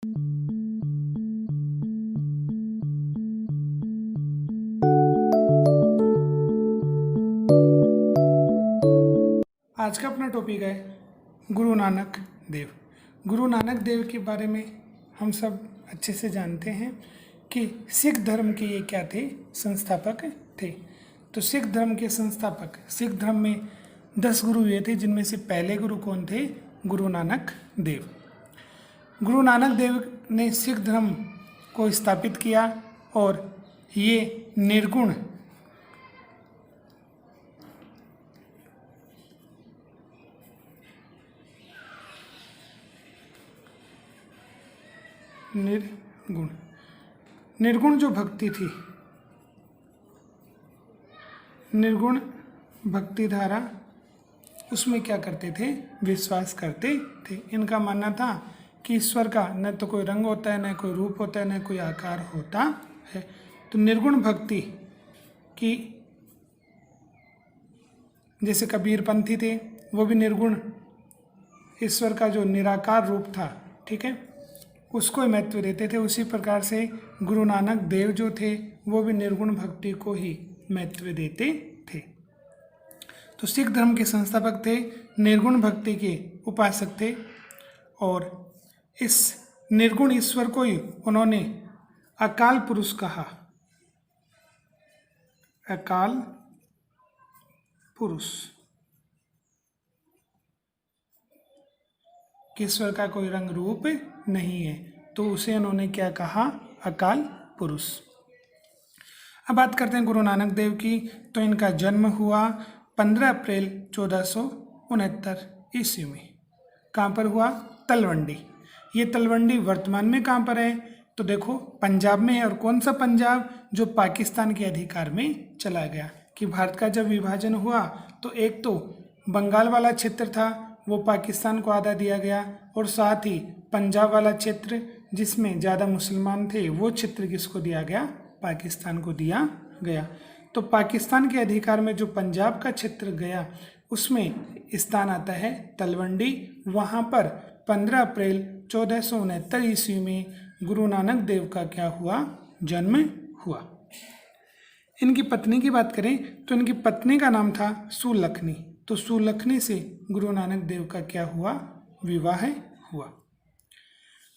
आज का अपना टॉपिक है गुरु नानक देव। गुरु नानक देव के बारे में हम सब अच्छे से जानते हैं कि सिख धर्म के ये क्या थे, संस्थापक थे। तो सिख धर्म के संस्थापक, सिख धर्म में 10 गुरु हुए थे, जिनमें से पहले गुरु कौन थे? गुरु नानक देव। गुरु नानक देव ने सिख धर्म को स्थापित किया और ये निर्गुण निर्गुण जो भक्ति थी, निर्गुण भक्ति धारा, उसमें क्या करते थे? विश्वास करते थे। इनका मानना था कि ईश्वर का न तो कोई रंग होता है, न कोई रूप होता है, न कोई आकार होता है। तो निर्गुण भक्ति की, जैसे कबीरपंथी थे, वो भी निर्गुण ईश्वर का जो निराकार रूप था, ठीक है, उसको ही महत्व देते थे। उसी प्रकार से गुरु नानक देव जो थे वो भी निर्गुण भक्ति को ही महत्व देते थे। तो सिख धर्म के संस्थापक थे, निर्गुण भक्ति के उपासक थे और इस निर्गुण ईश्वर को ही उन्होंने अकाल पुरुष कहा। अकाल पुरुष, कि ईश्वर का कोई रंग रूप नहीं है, तो उसे उन्होंने क्या कहा? अकाल पुरुष। अब बात करते हैं गुरु नानक देव की। तो इनका जन्म हुआ 15 अप्रैल 1469 ईस्वी में। कहाँ पर हुआ? तलवंडी। ये तलवंडी वर्तमान में कहाँ पर है? तो देखो, पंजाब में है। और कौन सा पंजाब? जो पाकिस्तान के अधिकार में चला गया। कि भारत का जब विभाजन हुआ तो एक तो बंगाल वाला क्षेत्र था, वो पाकिस्तान को आधा दिया गया, और साथ ही पंजाब वाला क्षेत्र जिसमें ज़्यादा मुसलमान थे, वो क्षेत्र किसको दिया गया? पाकिस्तान को दिया गया। तो पाकिस्तान के अधिकार में जो पंजाब का क्षेत्र गया, उसमें स्थान आता है तलवंडी। वहाँ पर 15 अप्रैल 1469 ईस्वी में गुरु नानक देव का क्या हुआ? जन्म हुआ। इनकी पत्नी की बात करें तो इनकी पत्नी का नाम था सुलखनी। तो सुलखनी से गुरु नानक देव का क्या हुआ? विवाह हुआ।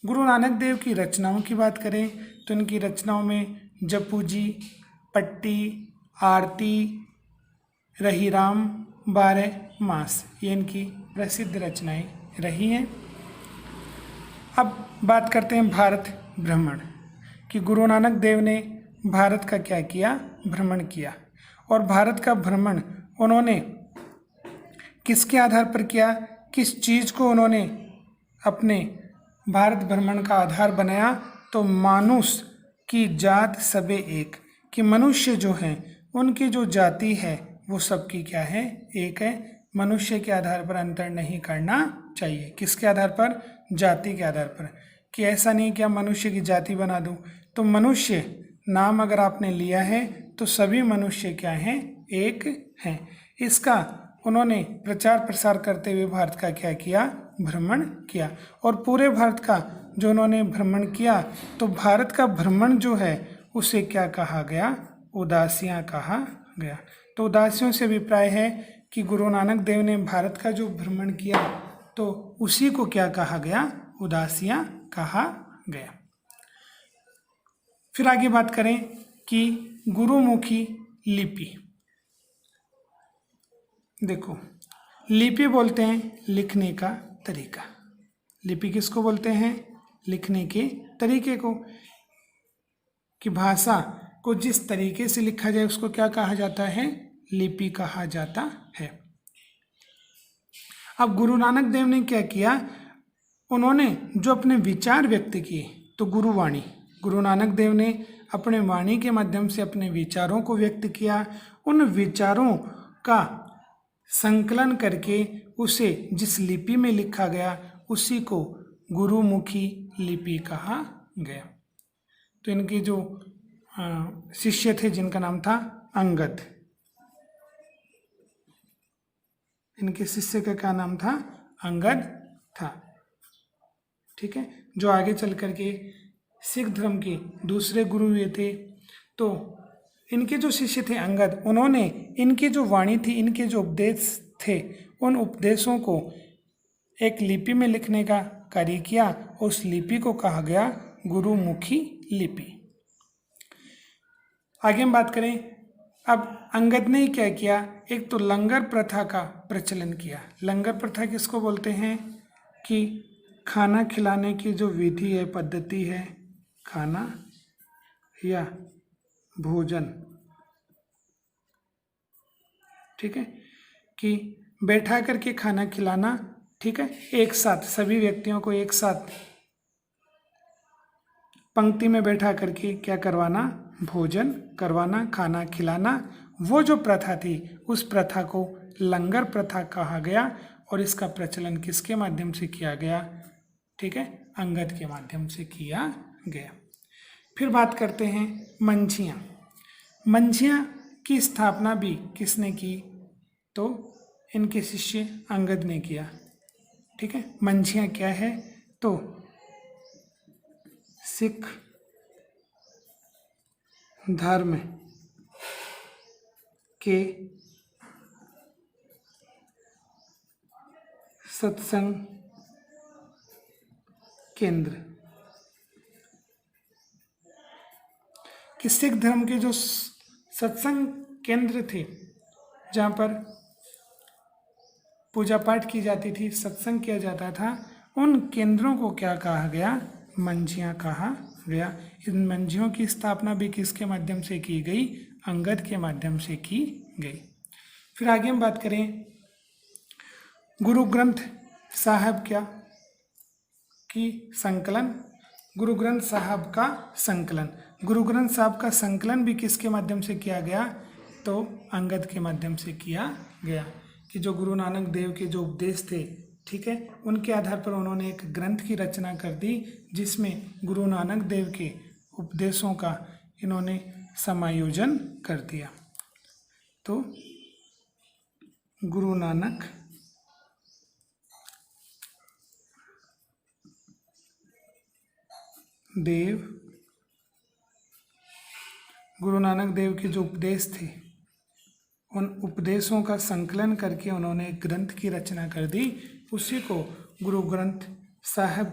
गुरु नानक देव की रचनाओं की बात करें तो इनकी रचनाओं में जपू जी, पट्टी, आरती, रहीराम, 12 मास, ये इनकी प्रसिद्ध रचनाएं रही हैं। अब बात करते हैं भारत भ्रमण, कि गुरु नानक देव ने भारत का क्या किया? भ्रमण किया। और भारत का भ्रमण उन्होंने किसके आधार पर किया? किस चीज़ को उन्होंने अपने भारत भ्रमण का आधार बनाया? तो मानुष की जात सबे एक, कि मनुष्य जो हैं उनकी जो जाति है वो सबकी क्या है? एक है। मनुष्य के आधार पर अंतर नहीं करना चाहिए। किसके आधार पर? जाति के आधार पर। कि ऐसा नहीं कि मनुष्य की जाति बना दूं। तो मनुष्य नाम अगर आपने लिया है तो सभी मनुष्य क्या हैं? एक हैं। इसका उन्होंने प्रचार प्रसार करते हुए भारत का क्या किया? भ्रमण किया। और पूरे भारत का जो उन्होंने भ्रमण किया, तो भारत का भ्रमण जो है उसे क्या कहा गया? उदासियाँ कहा गया। तो उदासियों से अभिप्राय है कि गुरु नानक देव ने भारत का जो भ्रमण किया तो उसी को क्या कहा गया? उदासियाँ कहा गया। फिर आगे बात करें कि गुरुमुखी लिपि। देखो, लिपि बोलते हैं लिखने का तरीका। लिपि किसको बोलते हैं? लिखने के तरीके को। कि भाषा को जिस तरीके से लिखा जाए उसको क्या कहा जाता है? लिपि कहा जाता है। अब गुरु नानक देव ने क्या किया? उन्होंने जो अपने विचार व्यक्त किए, तो गुरुवाणी, गुरु नानक देव ने अपने वाणी के माध्यम से अपने विचारों को व्यक्त किया। उन विचारों का संकलन करके उसे जिस लिपि में लिखा गया उसी को गुरुमुखी लिपि कहा गया। तो इनके जो शिष्य थे जिनका नाम था अंगद, इनके शिष्य का क्या नाम था? अंगद था। ठीक है। जो आगे चल कर के सिख धर्म के दूसरे गुरु हुए थे। तो इनके जो शिष्य थे अंगद, उन्होंने इनकी जो वाणी थी, इनके जो उपदेश थे, उन उपदेशों को एक लिपि में लिखने का कार्य किया। उस लिपि को कहा गया गुरुमुखी लिपि। आगे हम बात करें, अब अंगद ने क्या किया, एक तो लंगर प्रथा का प्रचलन किया। लंगर प्रथा किसको बोलते हैं कि खाना खिलाने की जो विधि है, पद्धति है, खाना या भोजन, ठीक है, कि बैठा करके खाना खिलाना, ठीक है, एक साथ सभी व्यक्तियों को एक साथ पंक्ति में बैठा करके क्या करवाना, भोजन करवाना, खाना खिलाना। वो जो प्रथा थी उस प्रथा को लंगर प्रथा कहा गया और इसका प्रचलन किसके माध्यम से किया गया, ठीक है, अंगद के माध्यम से किया गया। फिर बात करते हैं मंझियाँ। मंझियाँ की स्थापना भी किसने की, तो इनके शिष्य अंगद ने किया, ठीक है। मंझियाँ क्या है, तो सिख धर्म के सत्संग केंद्र, कि सिख धर्म के जो सत्संग केंद्र थे, जहाँ पर पूजा पाठ की जाती थी, सत्संग किया जाता था, उन केंद्रों को क्या कहा गया, मंझियाँ कहा गया। इन मंझियों की स्थापना भी किसके माध्यम से की गई, अंगद के माध्यम से की गई। फिर आगे हम बात करें गुरु ग्रंथ साहब क्या की संकलन, गुरु ग्रंथ साहब का संकलन। गुरु ग्रंथ साहब का संकलन भी किसके माध्यम से किया गया, तो अंगद के माध्यम से किया गया। कि जो गुरु नानक देव के जो उपदेश थे, ठीक है, उनके आधार पर उन्होंने एक ग्रंथ की रचना कर दी, जिसमें गुरु नानक देव के उपदेशों का इन्होंने समायोजन कर दिया। तो गुरु नानक देव, गुरु नानक देव के जो उपदेश थे, उन उपदेशों का संकलन करके उन्होंने एक ग्रंथ की रचना कर दी, उसी को गुरु ग्रंथ साहब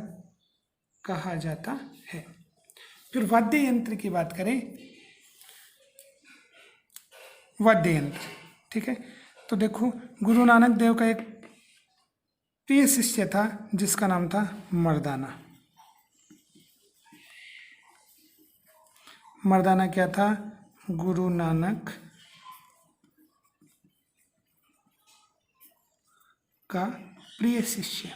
कहा जाता है। फिर वाद्य यंत्र की बात करें, वाद्य यंत्र, ठीक है, तो देखो गुरु नानक देव का एक प्रिय शिष्य था जिसका नाम था मर्दाना। मर्दाना क्या था, गुरु नानक का प्रिय शिष्य।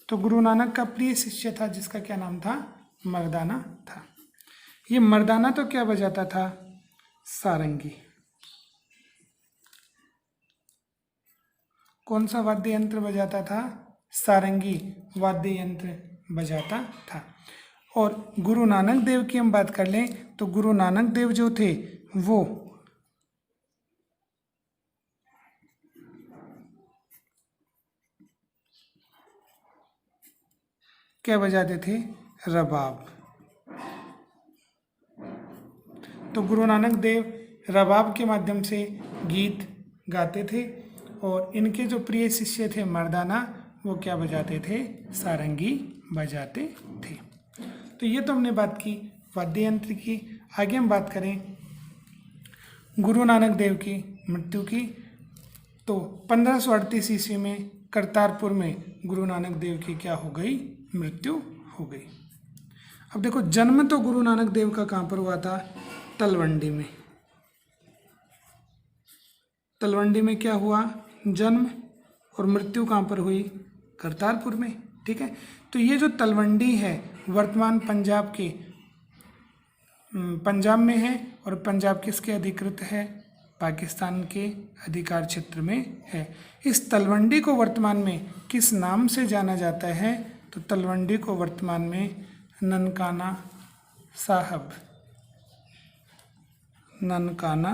तो गुरु नानक का प्रिय शिष्य था जिसका क्या नाम था, मर्दाना था। ये मर्दाना तो क्या बजाता था, सारंगी। कौन सा वाद्य यंत्र बजाता था, सारंगी वाद्य यंत्र बजाता था। और गुरु नानक देव की हम बात कर लें तो गुरु नानक देव जो थे वो क्या बजाते थे, रबाब। तो गुरु नानक देव रबाब के माध्यम से गीत गाते थे और इनके जो प्रिय शिष्य थे मर्दाना, वो क्या बजाते थे, सारंगी बजाते थे। तो ये तो हमने बात की वाद्य यंत्र की। आगे हम बात करें गुरु नानक देव की मृत्यु की। तो 1538 ईस्वी में करतारपुर में गुरु नानक देव की क्या हो गई, मृत्यु हो गई। अब देखो जन्म तो गुरु नानक देव का कहाँ पर हुआ था, तलवंडी में। तलवंडी में क्या हुआ, जन्म, और मृत्यु कहाँ पर हुई, करतारपुर में, ठीक है। तो ये जो तलवंडी है वर्तमान पंजाब के, पंजाब में है और पंजाब किसके अधिकृत है, पाकिस्तान के अधिकार क्षेत्र में है। इस तलवंडी को वर्तमान में किस नाम से जाना जाता है, तो तलवंडी को वर्तमान में ननकाना साहब, ननकाना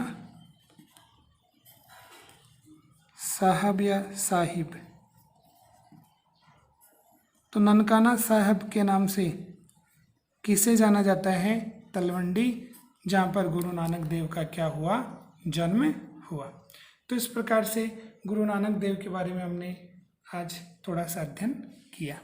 साहब या साहिब। तो ननकाना साहब के नाम से किसे जाना जाता है? तलवंडी, जहाँ पर गुरु नानक देव का क्या हुआ? जन्म हुआ। तो इस प्रकार से गुरु नानक देव के बारे में हमने आज थोड़ा सा अध्ययन किया।